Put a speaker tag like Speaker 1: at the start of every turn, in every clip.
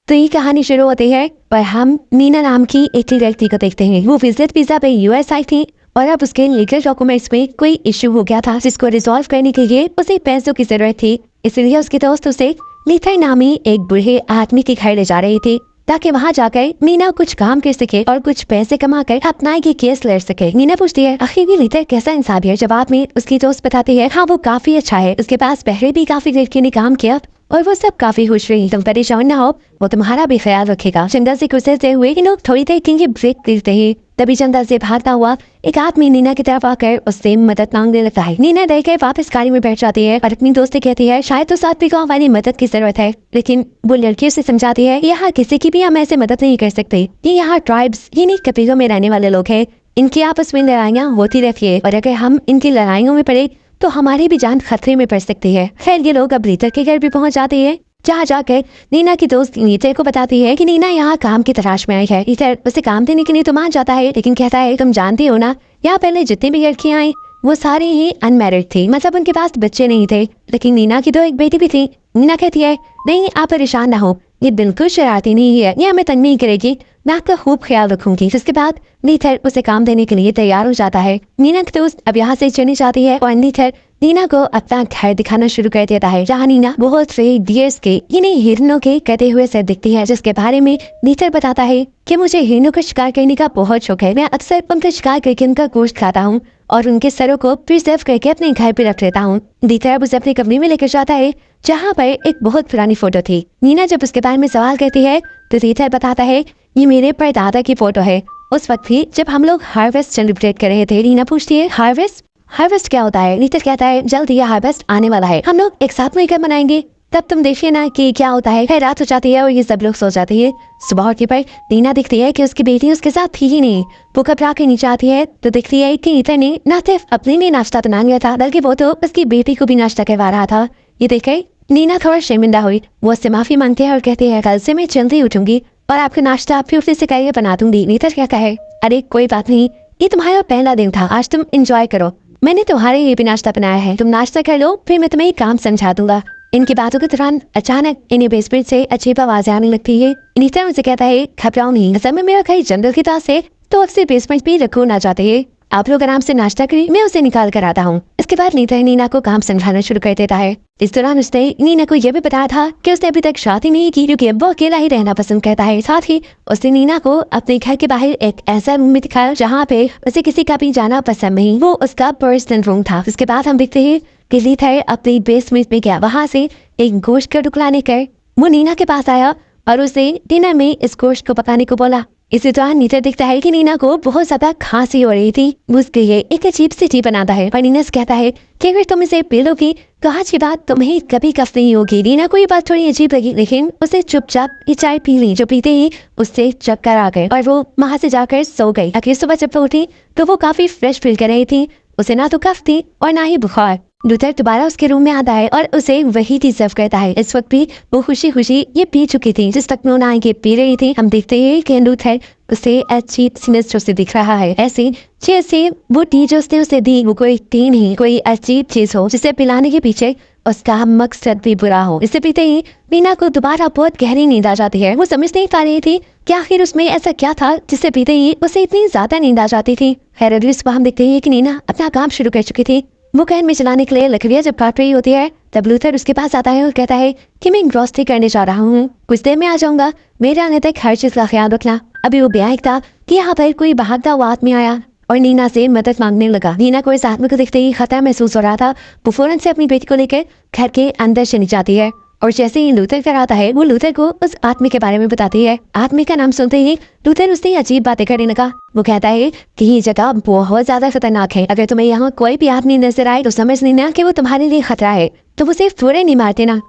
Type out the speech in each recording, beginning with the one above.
Speaker 1: तो ये कहानी शुरू होती है पर हम नीना नाम की एक लड़की को देखते हैं। वो विजिट वीजा पे यूएस आई थी और अब उसके लीगल डॉक्यूमेंट्स में कोई इश्यू हो गया था जिसको रिजॉल्व करने के लिए उसे पैसों की जरूरत थी। इसलिए उसके दोस्त उसे लीथर नामी एक बूढ़े आदमी के घर ले जा रही थी ताकि वहाँ जाकर नीना कुछ काम कर सके और कुछ पैसे कमाकर अपना ये केस लड़ सके। नीना पूछती है आखिर ये लीथर कैसा इंसान है। जवाब में उसकी दोस्त बताती है हाँ वो काफी अच्छा है, उसके पास पहले भी काफी लड़कियों ने काम किया और वो सब काफी खुश रही। तुम परेशान ना हो, वो तुम्हारा भी ख्याल रखेगा। चंदा से गुजरते हुए ये लोग थोड़ी देर के लिए ब्रेक लेते हैं। तभी चंदा से भागता हुआ एक आदमी नीना की तरफ आकर उससे मदद मांगने लगता है। नीना देख कर वापस गाड़ी में बैठ जाती है और अपनी दोस्त से कहती है शायद तो साथी को हमारी मदद की जरूरत है, लेकिन वो लड़की उसे समझाती है यहाँ किसी की भी हम ऐसे मदद नहीं कर सकते। ये यहाँ ट्राइब्स यानी कबीलों में रहने वाले लोग हैं, इनकी आपस में लड़ाइयाँ होती रहती है और अगर हम इनकी लड़ाइयों में पड़े तो हमारी भी जान खतरे में पड़ सकती है। खैर ये लोग अब लीथर के घर भी पहुंच जाते हैं जहाँ जाकर नीना की दोस्त लीथर को बताती है कि नीना यहाँ काम की तलाश में आई है। लीथर उसे काम देने के लिए तो मान जाता है लेकिन कहता है तुम जानती हो ना यहाँ पहले जितनी भी लड़कियाँ आई वो सारी ही अनमैरिड थी, मतलब उनके पास बच्चे नहीं थे, लेकिन नीना की तो एक बेटी भी थी। नीना कहती है नहीं आप परेशान ना हो, ये बिल्कुल शरारती नहीं है, ये हमें तंग नहीं करेगी, मैं आपका खूब ख्याल रखूंगी। जिसके बाद लीथर उसे काम देने के लिए तैयार हो जाता है। नीना की दोस्त अब यहाँ से चली जाती है और लीथर नीना को अपना घर दिखाना शुरू कर देता है जहाँ नीना बहुत से डियर्स के यानी हिरणों के कटे हुए सर दिखती है, जिसके बारे में लीथर बताता है कि मुझे हिरणों का शिकार करने का बहुत शौक है, मैं अक्सर उनका शिकार करके उनका गोश्त खाता हूँ और उनके सरों को प्रिजर्व करके अपने घर पे रख लेता हूँ। लीथर उसे अपने कमरे में लेकर जाता है जहाँ पर एक बहुत पुरानी फोटो थी। नीना जब उसके बारे में सवाल करती है तो लीथर बताता है ये मेरे परदादा की फोटो है, उस वक्त थी जब हम लोग हार्वेस्ट सेलिब्रेट कर रहे थे। नीना पूछती है हार्वेस्ट क्या होता है। लीथर कहता है जल्द ये हार्वेस्ट आने वाला है, हम लोग एक साथ मिलकर मनाएंगे, तब तुम देखिए ना कि क्या होता है। खैर रात हो जाती है और ये सब लोग सो जाते हैं। सुबह उठने पर नीना दिखती है कि उसकी बेटी उसके साथ थी ही नहीं। वो घबरा के नीचे आती है तो दिखती है कि लीथर ने न सिर्फ अपने लिए नाश्ता बना लिया था बल्कि वो तो उसकी बेटी को भी नाश्ता करवा रहा था। ये देखे नीना थोड़ा शर्मिंदा हुई, वो उससे माफी मांगती है और कहती है कल से मैं जल्दी उठूंगी और आपका नाश्ता फिर से करके बना दूंगी। लीथर क्या कहे अरे कोई बात नहीं, ये तुम्हारा पहला दिन था, आज तुम एंजॉय करो, मैंने तुम्हारे लिए भी नाश्ता बनाया है, तुम नाश्ता कर लो फिर मैं तुम्हें काम समझा दूंगा। इनकी बातों के दौरान अचानक इन्हें बेसमेंट से अजीब आवाजें आने लगती है। नीता मुझे कहता है घबराओ नहीं, असल में मेरा घर जंगल की तरह से तो अक्सर बेसमेंट पे रखो ना जाते हैं, आप लोग आराम से नाश्ता करिए, मैं उसे निकाल कर आता हूँ। इसके बाद नीता नीना को काम समझाना शुरू कर देता है। इस दौरान उसने नीना को यह भी बताया था कि उसने अभी तक शादी नहीं की क्योंकि वो अकेला ही रहना पसंद करता है। साथ ही उसने नीना को अपने घर के बाहर एक ऐसा रूम में दिखाया जहाँ पे उसे किसी का भी जाना पसंद नहीं, वो उसका पर्सनल रूम था। इसके बाद हम देखते हैं कि लीथर अपने बेसमेंट में गया, वहाँ से एक गोश्त का टुकड़ा लेकर वो नीना के पास आया और उसे डिनर में इस गोश्त को पकाने को बोला। इसी दौरान नीता दिखता है कि नीना को बहुत ज्यादा खांसी हो रही थी, उसके लिए एक अजीब सी टी बनाता है। पर नीना कहता है कि अगर तुम इसे पी लोगी तो आज की बात तुम्हें कभी कफ नहीं होगी। नीना को ये बात थोड़ी अजीब लगी लेकिन उसे चुपचाप ये चाय पी ली। जो पीते ही उससे चक्कर आ गए और वो वहाँ से जाकर सो गई। अगली सुबह जब वो उठी तो वो काफी फ्रेश फील कर रही थी, उसे ना तो कफ थी और ना ही बुखार। लूथर दोबारा उसके रूम में आता है और उसे वही टी सर्व करता है। इस वक्त भी वो खुशी खुशी ये पी चुकी थी, जिस वक्त वो ये पी रही थी हम देखते हैं कि लूथर उसे अच्छी सिनेस्टर से दिख रहा है, ऐसे जैसे वो टी जो उसने उसे दी वो कोई टी नहीं, कोई अजीब चीज हो जिसे पिलाने के पीछे उसका मकसद भी बुरा हो। इसे पीते ही मीना को दोबारा बहुत गहरी नींद आ जाती है। वो समझ नहीं पा रही थी कि आखिर उसमें ऐसा क्या था जिसे पीते ही उसे इतनी ज्यादा नींद आ जाती थी। खैर अगली सुबह हम देखते हैं कि नीना अपना काम शुरू कर चुकी थी। वो कैन में चलाने के लिए लकड़ियाँ जब काट रही होती है तब लूथर उसके पास आता है और कहता है कि मैं ग्रोसरी करने जा रहा हूँ, कुछ देर में आ जाऊंगा, मेरे आने तक हर चीज का ख्याल रखना। अभी वो ब्याह था कि यहाँ पर कोई भागता हुआ आदमी आया और नीना से मदद मांगने लगा। नीना को इस आदमी को देखते ही खतरा महसूस हो रहा था। वो फौरन से अपनी बेटी को लेकर घर के अंदर चली जाती है और जैसे ही लूथर घर आता है वो लूथर को उस आदमी के बारे में बताती है। आदमी का नाम सुनते ही लूथर उससे अजीब बातें करने लगा। वो कहता है कि ये जगह बहुत ज्यादा खतरनाक है, अगर तुम्हें यहाँ कोई भी आदमी नजर आए तो समझ लेना कि वो तुम्हारे लिए खतरा है, तो उसे फौरन नहीं मारते ना।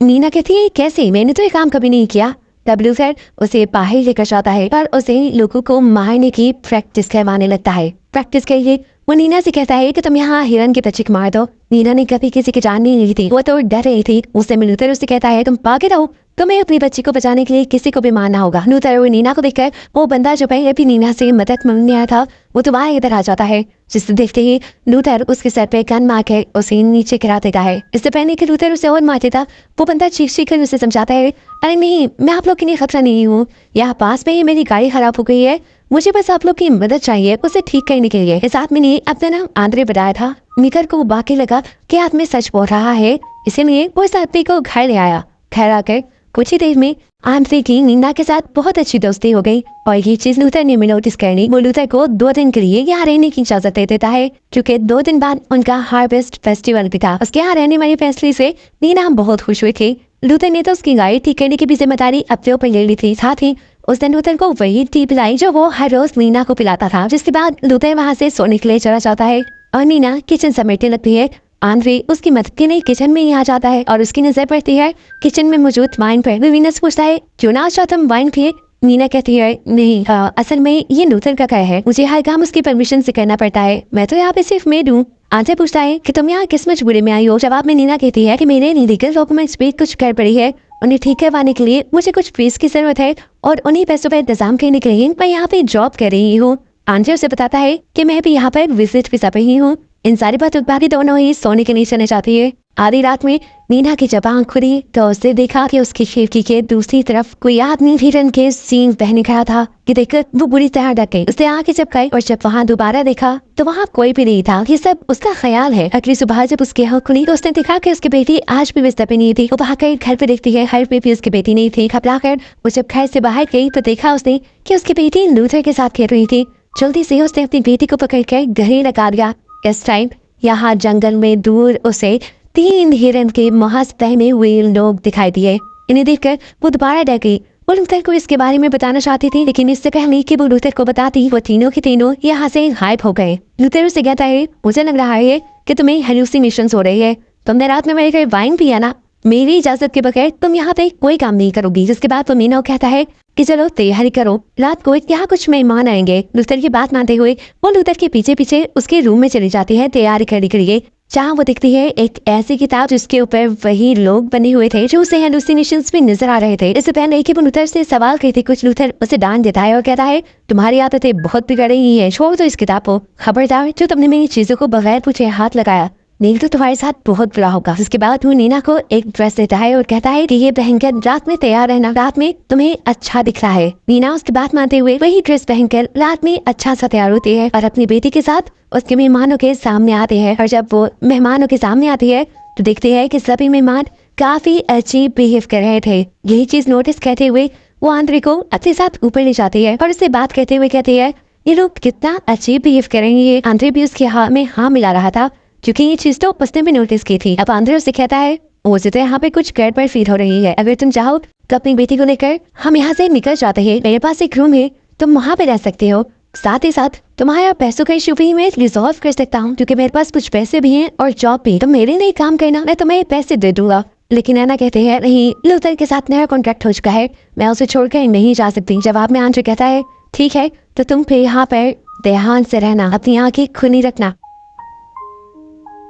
Speaker 1: नीना कहती है कैसे, मैंने तो ये काम कभी नहीं किया। तब लूथर उसे बाहर लेकर जाता है और उसे लोगों को मारने की प्रैक्टिस करवाने लगता है। प्रैक्टिस के लिए वो नीना से कहता है कि तुम यहाँ हिरन के तचिक मार दो। नीना ने कभी किसी की जान नहीं ली थी, वो तो डर रही थी। उससे लूथर उससे कहता है तुम पागल हो, तुम्हें अपनी बच्ची को बचाने के लिए किसी को भी मारना होगा। लूथर और नीना को देखकर वो बंदा जो पहले भी नीना से मदद मांगने आया था वो दोबारा इधर आ जाता है, जिसे देखते ही लूथर उसके सर पे गन मार के उसे नीचे गिरा देता है। इससे पहले कि लूथर उसे और मार देता, वो बंदा चीख कर उसे समझाता है, अरे नहीं, मैं आप लोग के लिए खतरा नहीं हूँ, यहाँ पास में ही मेरी गाड़ी खराब हो गई है, मुझे बस आप लोग की मदद चाहिए उसे ठीक करने के लिए। इस आदमी ने अपना नाम आंद्रे बताया था। मीकर को बाकी लगा कि आदमी सच बोल रहा है, इसीलिए वो इस आदमी को घर ले आया। घर आकर कुछ ही देर में आंद्रे की नीना के साथ बहुत अच्छी दोस्ती हो गई और ये चीज लूथर ने भी नोटिस कर ली। वो लूथर को 2 दिन के लिए यहाँ रहने की इजाजत दे देता है, क्योंकि 2 दिन बाद उनका हार्वेस्ट फेस्टिवल भी था। उसके यहाँ रहने वाले फैसले से नीना बहुत खुश हुई थी। लूथर ने तो उसकी गाड़ी ठीक करने की भी जिम्मेदारी अपने ऊपर ले ली थी। साथ ही उस दिन लूथर को वही टी पिलाई जो वो हर रोज नीना को पिलाता था। जिसके बाद लूथर वहाँ से सोने के लिए चला जाता है और नीना किचन समेटने लगती है। आंद्रे उसकी मदद के लिए किचन में ही आ जाता है और उसकी नजर पड़ती है किचन में मौजूद वाइन पर। वीनस पूछता है, क्यों ना अच्छा तुम वाइन पिए? नीना कहती है, नहीं, असल में ये लूथर का घर है, मुझे हर काम उसकी परमिशन से करना पड़ता है, मैं तो यहाँ पे सिर्फ मेड हूँ। आंद्रे पूछता है कि तुम यहाँ किस मजबूरी में आई हो? जवाब में नीना कहती है कि मेरे लीगल डॉक्यूमेंट्स पे कुछ गड़बड़ी है, उन्हें ठीक करवाने के लिए मुझे कुछ फीस की जरूरत है और उन्हीं पैसों पर इंतजाम करने के लिए मैं यहाँ पे जॉब कर रही हूँ। आंद्रे उसे बताता है कि मैं भी यहाँ पर विजिट वीजा पे ही हूँ। इन सारी बातों के बाद ही दोनों ही सोने के लिए चले जाती है। आधी रात में नीना की जब आंख खुली तो उसने देखा कि उसकी खिड़की के दूसरी तरफ कोई आदमी हिरन के सींग पहने खड़ा था। ये देखकर वो बुरी तरह डर गई। उसने आंखें झपकाई और जब वहाँ दोबारा देखा तो वहाँ कोई भी नहीं था। ये सब उसका ख्याल है। अगली सुबह जब उसकी आंख खुली तो उसने देखा कि उसकी बेटी आज भी बिस्तर पे नहीं थी। वो भाग कर घर पे देखती है, घर पे भी उसकी बेटी नहीं थी। घबरा कर वो जब घर से बाहर गई तो देखा उसने कि उसकी बेटी लूथर के साथ खेल रही थी। जल्दी से उसने अपनी बेटी को पकड़ कर गले लगा दिया। इस टाइम यहाँ जंगल में दूर उसे 3 हिरन के मांस पहने हुए लोग दिखाई दिए। इन्हें देखकर वो दोबारा डर गई। वो लूथर को इसके बारे में बताना चाहती थी, लेकिन इससे पहले कि वो लूथर को बताती वो तीनों के तीनों यहाँ से गायब हो गए। लूथर उसे कहता है, मुझे लग रहा है कि तुम्हें हेलुसिनेशंस हो रही है, तुमने रात में मेरे घर वाइन पिया ना, मेरी इजाजत के बगैर तुम यहाँ पे कोई काम नहीं करोगी। जिसके बाद वो मीना कहता है कि चलो तैयारी करो, रात को यहाँ कुछ मेहमान आएंगे। लूथर की बात मानते हुए वो लूथर के पीछे पीछे उसके रूम में चली जाती है तैयारी करने के लिए, जहाँ वो दिखती है एक ऐसी किताब जिसके ऊपर वही लोग बने हुए थे जो उसे हेलुसिनेशंस में नजर आ रहे थे। इससे पहले कि वो लूथर से सवाल करती कुछ लूथर उसे डांट देता है और कहता है, तुम्हारी आदतें बहुत बिगड़ रही है, छोड़ दो इस किताब को, खबरदार जो तुमने मेरी चीजों को बगैर पूछे हाथ लगाया, नहीं तो तुम्हारे साथ बहुत बुरा होगा। उसके बाद वो नीना को एक ड्रेस देता है और कहता है कि ये पहनकर रात में तैयार रहना, रात में तुम्हें अच्छा दिख रहा है। नीना उसकी बात मानते हुए वही ड्रेस पहनकर रात में अच्छा सा तैयार होती है और अपनी बेटी के साथ उसके मेहमानों के सामने आते हैं। और जब वो मेहमानों के सामने आती है तो देखते हैं कि सभी मेहमान काफी अजीब बिहेव कर रहे थे। यही चीज नोटिस करते हुए वो आंद्रे को अपने साथ ऊपर ले जाती है और उससे बात करते हुए कहती है, ये लोग कितना अजीब बिहेव करेंगे। आंद्रे भी उसके हाँ में हाँ मिला रहा था, क्योंकि ये चीज तो उसने भी नोटिस की थी। अब आंद्रे उसे कहता है, मुझे तो यहाँ पे कुछ गड़बड़ फील हो रही है, अगर तुम चाहो तो अपनी बेटी को लेकर हम यहाँ से निकल जाते हैं, मेरे पास एक रूम है, तुम वहाँ पे रह सकते हो, साथ ही साथ तुम्हारा पैसों का इशू भी मैं रिजॉल्व कर सकता हूँ, क्योंकि मेरे पास कुछ पैसे भी हैं और जॉब भी, तो मेरे लिए काम करना, मैं तुम्हें पैसे दे दूंगा। लेकिन ऐना कहते हैं, नहीं, लूथर के साथ नया कॉन्ट्रैक्ट हो चुका है, मैं उसे छोड़कर नहीं जा सकती। जवाब में आंद्रे कहता है, ठीक है, तो तुम फिर यहाँ पर ध्यान से रहना, अपनी आंखें खुली रखना।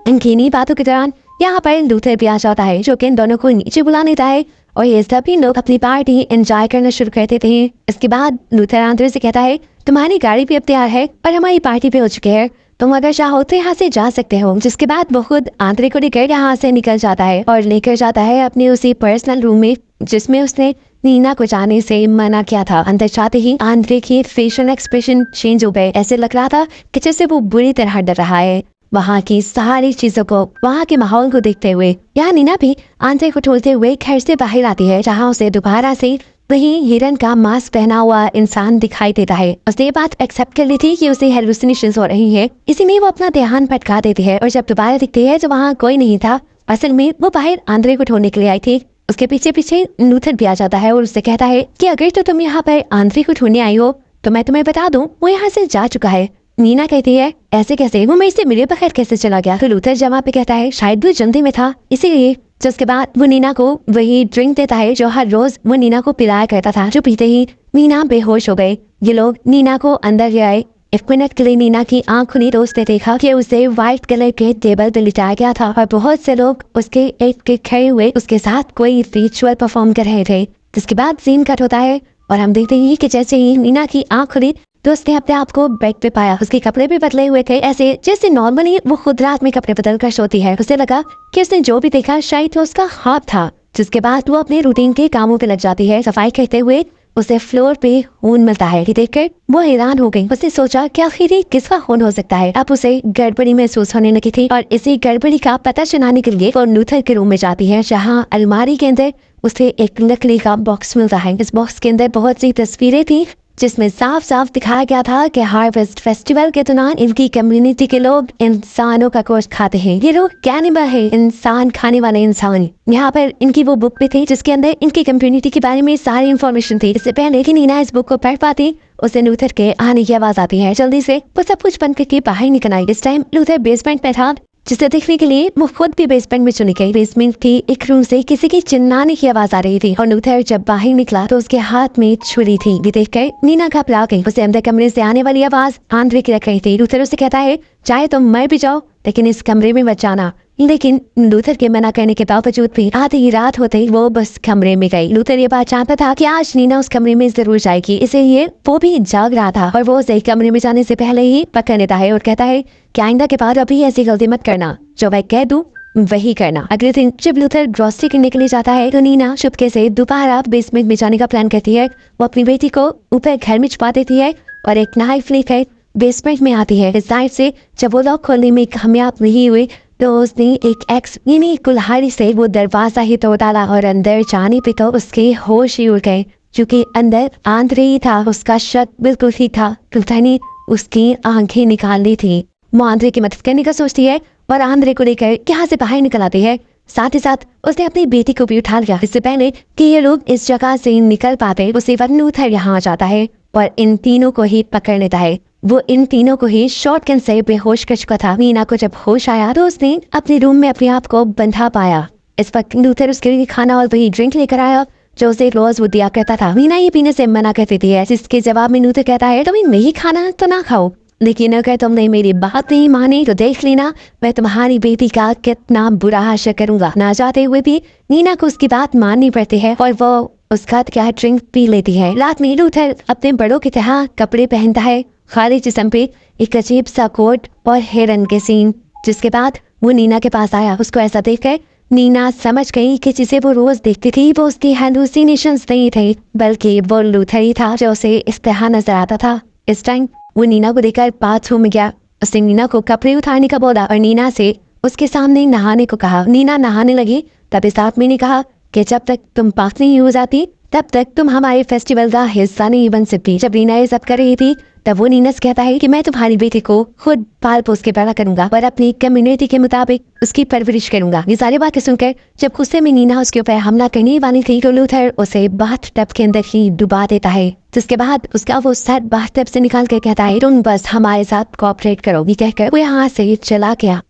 Speaker 1: इनकी इन्हीं बातों के दौरान यहाँ पर लूथर भी आ जाता है, जो कि इन दोनों को नीचे बुला लेता है और ये सभी लोग अपनी पार्टी एंजॉय करना शुरू करते थे। इसके बाद लूथर आंद्रे से कहता है, तुम्हारी गाड़ी भी अब तैयार है और हमारी पार्टी भी हो चुकी है, तुम अगर चाहो तो यहाँ से जा सकते हो। जिसके बाद वो खुद आंद्रे को लेकर यहाँ से निकल जाता है और लेकर जाता है अपने उसी पर्सनल रूम में जिसमें उसने नीना को जाने से मना किया था। अंदर जाते ही आंद्रे की फेशियल एक्सप्रेशन चेंज हो गए, ऐसे लग रहा था कि जैसे वो बुरी तरह डर रहा है। वहाँ की सारी चीजों को, वहाँ के माहौल को देखते हुए यहाँ नीना भी आंद्रे को ठोलते हुए घर से बाहर आती है, जहाँ उसे दोबारा से वही हिरन का मास्क पहना हुआ इंसान दिखाई देता है। उसने ये बात एक्सेप्ट कर ली थी कि उसे हेलुसिनेशंस हो रही है, इसीलिए वो अपना ध्यान भटका देती है और जब दोबारा दिखती है तो वहाँ कोई नहीं था। असल में वो बाहर आंद्रे को ढूंढने के लिए आई थी। उसके पीछे पीछे लूथर भी आ जाता है और उससे कहता है कि अगर तो तुम यहाँ पर आंद्रे को ढूंढने आई हो तो मैं तुम्हें बता दूं, वो यहाँ से जा चुका है। नीना कहती है, ऐसे कैसे, वो मेरे से मिले बगैर कैसे चला गया? तो लूथर जवाब पे कहता है, शायद वो जल्दी में था इसीलिए। जिसके बाद वो नीना को वही ड्रिंक देता है जो हर रोज वो नीना को पिलाया करता था, जो पीते ही नीना बेहोश हो गए। ये लोग नीना को अंदर ले आए एक मिनट के लिए नीना की आंख खुली तो उसने देखा कि उसे व्हाइट कलर के टेबल पर लिटाया गया था और बहुत से लोग उसके एक खड़े हुए उसके साथ कोई रिचुअल परफॉर्म कर रहे थे। जिसके बाद सीन कट होता है और हम देखते हैं कि जैसे ही नीना की आंख खुली तो उसने अपने आप को बेड पे पाया। उसके कपड़े भी बदले हुए थे, ऐसे जैसे नॉर्मली वो खुद रात में कपड़े बदल कर सोती है। उसे लगा कि उसने जो भी देखा शायद वो उसका ख्वाब था। जिसके बाद वो अपने रूटीन के कामों पे लग जाती है। सफाई करते हुए उसे फ्लोर पे खून मिलता है। देखकर वो हैरान हो गई। उसने सोचा कि आखिर ये किसका खून हो सकता है। अब उसे गड़बड़ी महसूस होने लगी थी और इसी गड़बड़ी का पता चलाने के लिए वो लूथर के रूम में जाती है, जहाँ अलमारी के अंदर उसे एक लकड़ी का बॉक्स मिलता है। इस बॉक्स के अंदर बहुत सी तस्वीरें थी जिसमें साफ साफ दिखाया गया था कि हार्वेस्ट फेस्टिवल के दौरान इनकी कम्युनिटी के लोग इंसानों का गोश्त खाते हैं। ये लोग कैनिबल है, इंसान खाने वाले इंसान। यहाँ पर इनकी वो बुक भी थी जिसके अंदर इनकी कम्युनिटी के बारे में सारी इन्फॉर्मेशन थी। इससे पहले कि नीना इस बुक को पढ़ पाती उसे लूथर के आने की आवाज आती है। जल्दी से वो सब कुछ बंद करके बाहर निकल आई। इस टाइम लूथर बेसमेंट में था, जिसे देखने के लिए वो खुद भी बेसमेंट में चली गई। बेसमेंट की एक रूम से किसी की चिल्लाने की आवाज आ रही थी और लूथर जब बाहर निकला तो उसके हाथ में छुरी थी। ये देखकर नीना घबरा गई। उसे अंदर कमरे से आने वाली आवाज आंद्रे की लग रही थी। लूथर उसे कहता है, चाहे तुम मर भी जाओ लेकिन इस कमरे में मत जाना। लेकिन लूथर के मना करने के बावजूद भी आधी रात होते ही वो बस कमरे में गई। लूथर ये बात चाहता था कि आज नीना उस कमरे में जरूर जाएगी, इसलिए वो भी जाग रहा था और वो उसे कमरे में जाने से पहले ही पकड़ लेता है और कहता है कि आइंदा के बाद अभी ऐसी गलती मत करना, जो मैं कह दूं वही करना। अगले दिन जब लूथर ग्रोसरी करने के लिए जाता है तो नीना चुपके से दोबारा बेसमेंट में जाने का प्लान करती है। वो अपनी बेटी को ऊपर घर में छुपा देती है और एक नाइफ लेकर बेसमेंट में आती है। इस नाइफ से जब वो लॉक खोलने में कामयाब नहीं हुई तो उसने एक एक्स यानी कुल्हाड़ी से वो दरवाजा ही तोड़ डाला और अंदर जाने पे तो उसके होश ही उड़ गए, क्योंकि अंदर आंद्रे ही था। उसका शक बिल्कुल ठीक था। लूथर ने उसकी आंखें निकाल ली थी। वो आंद्रे की मदद करने का सोचती है और आंद्रे को लेकर यहाँ से बाहर निकल आती है। साथ ही साथ उसने अपनी बेटी को भी उठा लिया। इससे पहले कि ये लोग इस जगह से निकल पाते उसे लूथर यहाँ आ जाता है और इन तीनों को ही पकड़ लेता है। वो इन तीनों को ही शॉटगन से बेहोश कर चुका था। नीना को जब होश आया तो उसने अपने रूम में अपने आप को बंधा पाया। इस वक्त लूथर उसके लिए खाना और वही ड्रिंक लेकर आया जो उसे रोज वो दिया करता था। नीना ये पीने से मना करती थी, जिसके जवाब में लूथर कहता है, तुम्हें नहीं खाना तो ना खाओ, लेकिन अगर तुमने मेरी बात नहीं मानी तो देख लेना मैं तुम्हारी बेटी का कितना बुरा हाशिया करूंगा। ना चाहते हुए भी नीना को उसकी बात माननी पड़ती है और वो उसका क्या ड्रिंक पी लेती है। रात में लूथर अपने बड़ों की तरह कपड़े पहनता है, खाली जिस्म पे एक अजीब सा कोट और हिरन के सीन। जिसके बाद वो नीना के पास आया। उसको ऐसा देखकर नीना समझ गई कि जिसे वो रोज देखती थी वो उसकी हेलुसिनेशंस नहीं थे, बल्कि वो लूथर ही था जो उसे इस तरह नजर आता था। इस टाइम वो नीना को देखकर बाथरूम में गया। उसने नीना को कपड़े उतारने का बोला और नीना से उसके सामने नहाने को कहा। नीना नहाने लगी तब इस आदमी ने कहा कि जब तक तुम पाक नहीं हो जाती तब तक तुम हमारे फेस्टिवल का हिस्सा नहीं बन सकती। जब नीना ये सब कर रही थी तब वो नीना से कहता है कि मैं तुम्हारी बेटी को खुद पाल पोस के बड़ा करूंगा और अपनी कम्युनिटी के मुताबिक उसकी परवरिश करूंगा। ये सारी बातें सुनकर जब गुस्से में नीना उसके ऊपर हमला करने वाली थी तो लूथर उसे बाथ टब के अंदर ही डुबा देता है। जिसके बाद उसका वो सर बाथ टब से निकाल कर कहता है, तुम बस हमारे साथ कोऑपरेट करो। ये कहकर वो यहाँ से चला गया।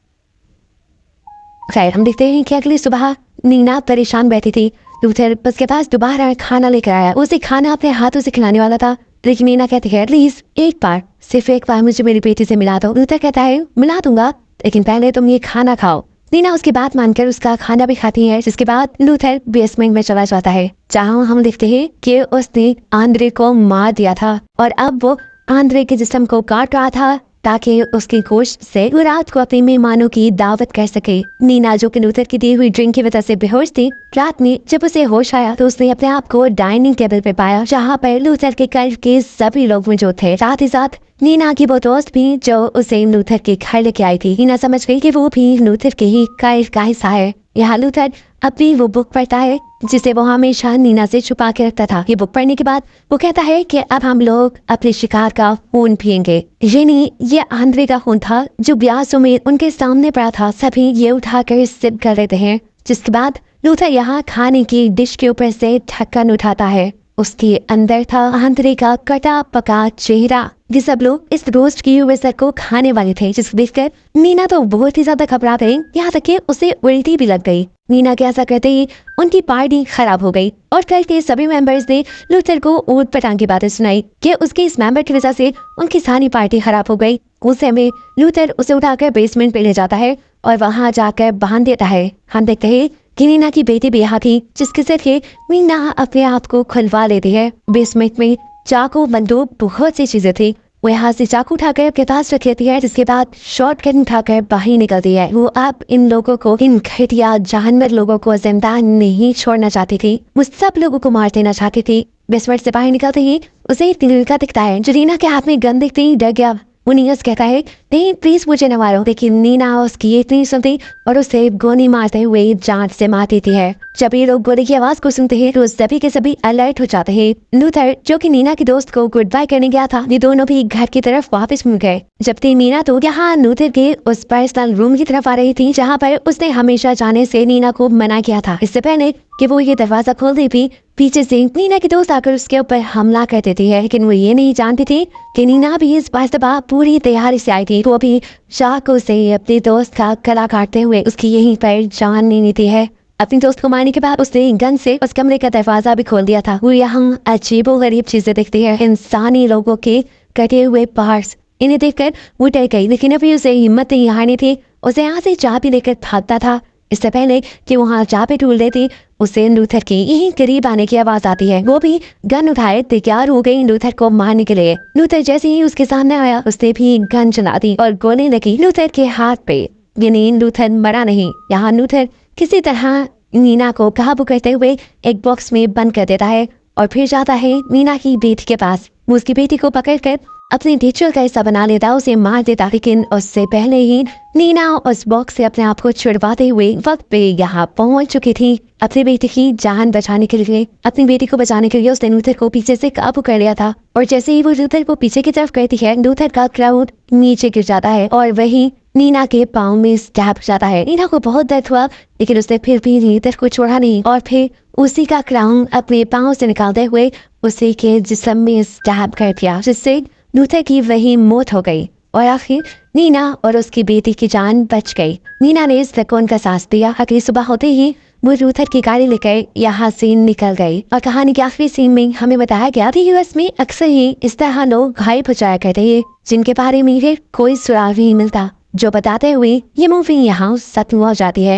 Speaker 1: खैर हम देखते हैं कि अगली सुबह नीना परेशान बैठी थी। लूथर उसके पास दोबारा खाना लेकर आया। उसे खाना अपने हाथों से खिलाने वाला था, लेकिन नीना कहती है, प्लीज एक बार, सिर्फ एक बार मुझे मेरी बेटी से मिला दो। लूथर कहता है, मिला दूंगा, लेकिन पहले तुम ये खाना खाओ। नीना उसकी बात मानकर उसका खाना भी खाती है। जिसके बाद लूथर बेसमेंट में चला जाता है, जहाँ हम देखते हैं कि उसने आंद्रे को मार दिया था और अब वो आंद्रे के जिस्म को काट रहा था ताकि उसकी गोश्त से वो रात को अपने मेहमानों की दावत कर सके। नीना जो कि लूथर की दी हुई ड्रिंक की वजह से बेहोश थी, रात में जब उसे होश आया तो उसने अपने आप को डाइनिंग टेबल पे पाया, जहाँ पर लूथर के घर के सभी लोग मौजूद थे। साथ ही साथ नीना की वो दोस्त भी जो उसे लूथर के घर लेके आई थी। नीना समझ गई कि वो भी लूथर के ही घर का हिस्सा है। यहाँ लूथर अपनी वो बुक पढ़ता है जिसे वो हमेशा नीना से छुपा के रखता था। ये बुक पढ़ने के बाद वो कहता है कि अब हम लोग अपने शिकार का खून पिएंगे। ये आंद्रे का खून था जो ब्यासों में उनके सामने पड़ा था। सभी ये उठाकर सिप कर लेते हैं। जिसके बाद लूथर यहाँ खाने की डिश के ऊपर से ढक्कन उठाता है उसके अंदर था आंतरे का कटा पका चेहरा। ये सब लोग इस रोस्ट किए हुए सर को खाने वाले थे, जिसको देखकर मीना तो बहुत ही ज्यादा घबरा गई, यहाँ तक कि उसे उल्टी भी लग गई। मीना के ऐसा कहते ही उनकी पार्टी खराब हो गई और कल के सभी मेंबर्स ने लूथर को ऊट पटांग की बातें सुनाई कि उसके इस मेंबर की वजह से उनकी सारी पार्टी खराब हो गई। गुस्से में लूथर उसे उठाकर बेसमेंट पे ले जाता है और वहां जाकर बांध देता है। हम देखते हैं कि मीना की बेटी भी यहाँ थी, जिसके जरिए मीना अपने आप को खुलवा लेती है। बेसमेंट में चाकू, बंदूक, बहुत सी चीजें थी। वो यहाँ से चाकू उठाकर अपने पास रख लेती है, जिसके बाद शॉटगन उठाकर बाहर निकलती है। वो अब इन लोगों को, इन घटिया जानवर लोगों को जिंदा नहीं छोड़ना चाहती थी। वो सब लोगों को मार देना चाहती थी। बेसमेंट से बाहर निकलते ही उसे एक लड़का दिखता है जो नीना के हाथ में गन दिखते ही डर गया। वो नीरज कहता है, नहीं प्लीज मुझे न मारो, लेकिन नीना उसकी इतनी सुनती और उसे गोली मारते हुए जान से मार देती है। जब ये लोग गोली की आवाज को सुनते हैं तो सभी के सभी अलर्ट हो जाते हैं। लूथर, जो कि नीना के दोस्त को गुड बाय करने गया था, ये दोनों भी घर की तरफ वापस मुड़ गए। जबकि मीना तो यहाँ लूथर के उस पर्सनल रूम की तरफ आ रही थी, जहाँ पर उसने हमेशा जाने से नीना को मना किया था। इससे पहले कि वो ये दरवाजा खोल दे भी पीछे से नीना की दोस्त आकर उसके ऊपर हमला कर देती है, लेकिन वो ये नहीं जानती थी कि नीना भी इस बार पूरी तैयारी से आई थी। वो अभी चाकू से अपने दोस्त का गला काटते हुए उसकी यहीं पर जान ले लेती है। अपनी दोस्त को मारने के बाद उसने गन से उस कमरे का दरवाजा भी खोल दिया था। वो यहाँ अजीबो गरीब चीजें देखती है, इंसानी लोगों के कटे हुए पार्ट्स। इन्हें देखकर वो डर गई, लेकिन अभी उसे हिम्मत नहीं हारनी थी। उसे यहाँ से चाबी लेकर भागता था। इससे पहले कि वहाँ चाबी ढूंढ लेती, उसे लूथर की यहीं करीब आने की आवाज आती है। वो भी गन उठाए तैयार हो गई लूथर को मारने के लिए। लूथर जैसे ही उसके सामने आया, उसने भी गन चला दी और गोली लगी लूथर के हाथ पे। यानी लूथर मरा नहीं। यहाँ लूथर किसी तरह नीना को काबू करते हुए एक बॉक्स में बंद कर देता है और फिर जाता है नीना की बेटी के पास। वो उसकी बेटी को पकड़कर अपने रिचुअल का हिस्सा बना लेता, उसे मार देता, लेकिन उससे पहले ही नीना उस बॉक्स से अपने आप को छुड़वाते हुए वक्त पे यहाँ पहुंच चुकी थी। अपनी बेटी की जान बचाने के लिए, अपनी बेटी को बचाने के लिए उसने लूथर को पीछे से काबू कर लिया था। और जैसे ही वो लूथर को पीछे की तरफ करती है, लूथर का क्राउड नीचे गिर जाता है और वही नीना के पाँव में स्टैब जाता है। नीना को बहुत दर्द हुआ, लेकिन उसने फिर भी लूथर को छोड़ा नहीं और फिर उसी का क्राउन अपने पाँव से निकालते हुए उसी के जिस्म में स्टैब कर दिया, जिससे लूथर की वही मौत हो गई और आखिर नीना और उसकी बेटी की जान बच गई। नीना ने इस सुकून का सांस दिया। अगली सुबह होते ही वो लूथर की गाड़ी लेकर यहाँ से निकल गई। और कहानी के आखिरी सीन में हमें बताया गया कि यूएस में अक्सर ही इस तरह लोग गायब हो जाया करते हैं, जिनके बारे में कोई सुराग नहीं मिलता, जो बताते हुए ये मूवी यहाँ खत्म हो जाती है।